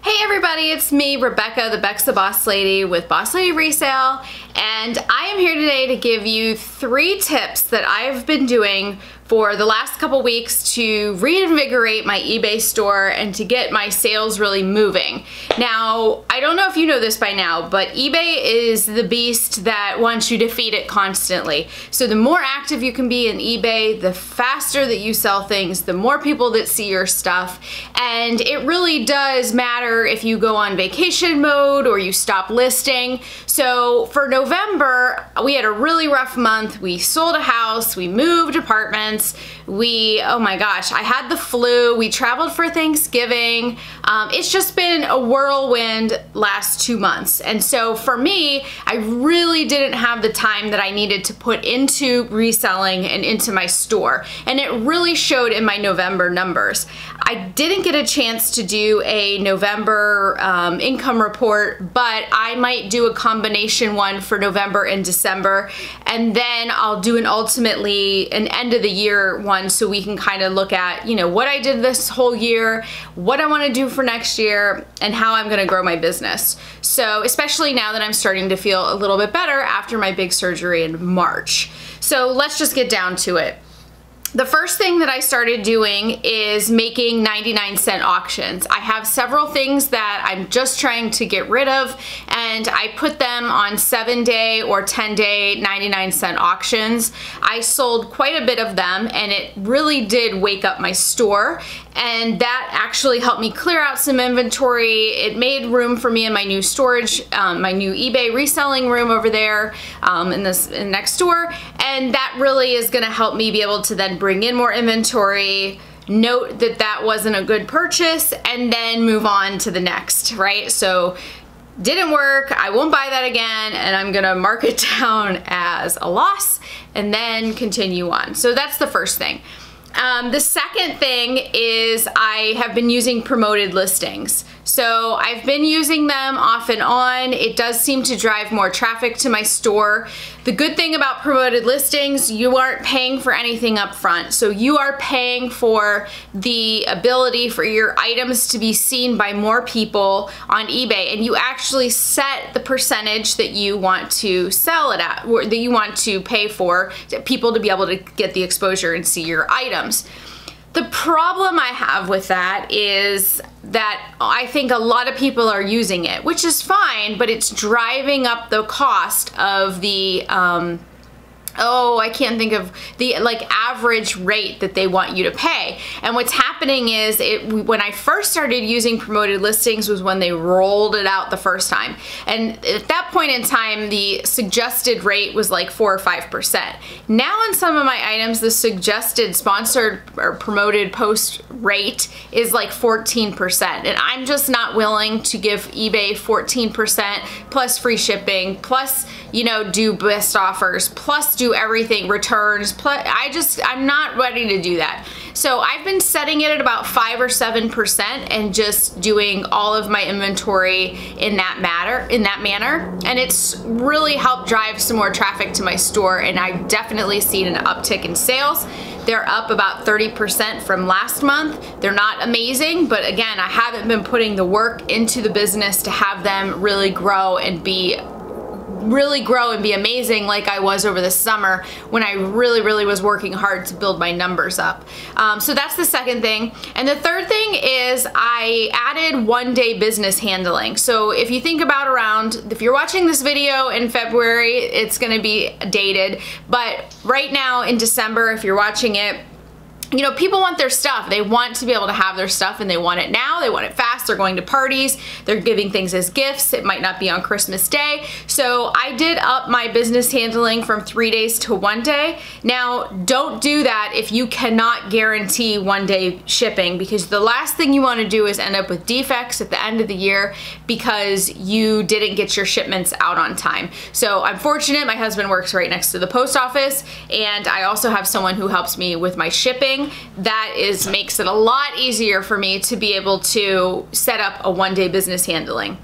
Hey everybody, it's me, Rebecca, the Bexa Boss Lady with Boss Lady Resale, and I am here today to give you 3 tips that I've been doing for the last couple weeks to reinvigorate my eBay store and to get my sales really moving. Now, I don't know if you know this by now, but eBay is the beast that wants you to feed it constantly. So the more active you can be in eBay, the faster that you sell things, the more people that see your stuff, and it really does matter if you go on vacation mode or you stop listing. So for November, we had a really rough month. We sold a house, we moved apartments, oh my gosh, I had the flu, we traveled for Thanksgiving. It's just been a whirlwind last 2 months. And so for me, I really didn't have the time that I needed to put into reselling and into my store. And it really showed in my November numbers. I didn't get a chance to do a November income report, but I might do a combination one for November and December. And then I'll do ultimately an end of the year one, so we can kind of look at, you know, what I did this whole year, what I want to do for next year, and how I'm going to grow my business. So especially now that I'm starting to feel a little bit better after my big surgery in March. So let's just get down to it. The first thing that I started doing is making 99-cent auctions. I have several things that I'm just trying to get rid of, and I put them on 7-day or 10-day 99-cent auctions. I sold quite a bit of them, and it really did wake up my store, and that actually helped me clear out some inventory. It made room for me in my new storage, my new eBay reselling room over there in next door, and that really is going to help me be able to then bring in more inventory, note that that wasn't a good purchase, and then move on to the next, right? So didn't work, I won't buy that again, and I'm gonna mark it down as a loss and then continue on. So that's the first thing. The second thing is I have been using promoted listings. So I've been using them off and on. It does seem to drive more traffic to my store. The good thing about promoted listings, you aren't paying for anything up front. So you are paying for the ability for your items to be seen by more people on eBay, and you actually set the percentage that you want to sell it at, or that you want to pay for people to be able to get the exposure and see your items. The problem I have with that is that I think a lot of people are using it, which is fine, but it's driving up the cost of the, I can't think of the average rate that they want you to pay. And what's happening is when I first started using promoted listings was when they rolled it out the first time. And at that point in time, the suggested rate was like 4 or 5%. Now on some of my items, the suggested sponsored or promoted post rate is like 14%. And I'm just not willing to give eBay 14% plus free shipping, plus, you know, do best offers, plus do everything, returns, plus I'm not ready to do that. So I've been setting it at about 5 or 7% and just doing all of my inventory in that manner, and it's really helped drive some more traffic to my store, and I've definitely seen an uptick in sales. They're up about 30% from last month. They're not amazing, but again, I haven't been putting the work into the business to have them really grow and be amazing like I was over the summer when I really was working hard to build my numbers up. So that's the second thing. And the third thing is I added 1-day business handling. So if you think about if you're watching this video in February, it's gonna be dated, but right now in December, if you're watching it, you know, people want their stuff. They want to be able to have their stuff, and they want it now. They want it fast. They're going to parties. They're giving things as gifts. It might not be on Christmas Day. So I did up my business handling from 3 days to 1 day. Now, don't do that if you cannot guarantee 1-day shipping, because the last thing you want to do is end up with defects at the end of the year because you didn't get your shipments out on time. So I'm fortunate. My husband works right next to the post office, and I also have someone who helps me with my shipping. That makes it a lot easier for me to be able to set up a 1-day business handling.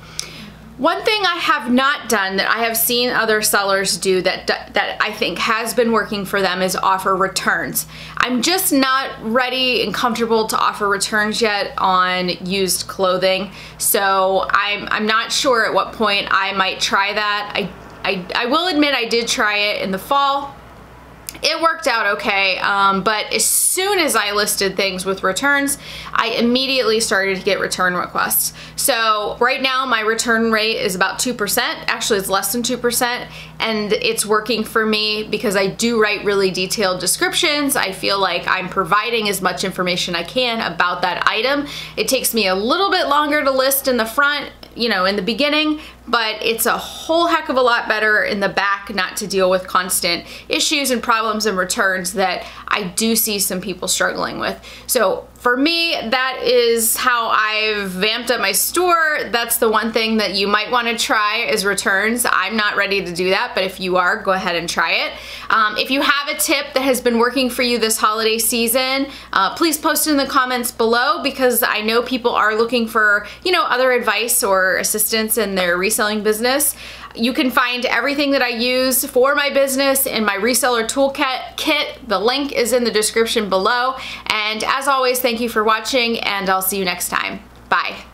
One thing I have not done that I have seen other sellers do that I think has been working for them is offer returns. I'm just not ready and comfortable to offer returns yet on used clothing, so I'm not sure at what point I might try that. I will admit I did try it in the fall. It worked out okay, but as soon as I listed things with returns, I immediately started to get return requests. So right now my return rate is about 2%. Actually, it's less than 2%, and it's working for me because I do write really detailed descriptions. I feel like I'm providing as much information I can about that item. It takes me a little bit longer to list in the front, you know, in the beginning, but it's a whole heck of a lot better in the back not to deal with constant issues and problems and returns that I do see some people struggling with. So for me, that is how I've vamped up my store. That's the one thing that you might want to try is returns. I'm not ready to do that, but if you are, go ahead and try it. If you have a tip that has been working for you this holiday season, please post it in the comments below, because I know people are looking for, you know, other advice or assistance in their reselling business. You can find everything that I use for my business in my reseller toolkit. The link is in the description below. And as always, thank you for watching, and I'll see you next time. Bye.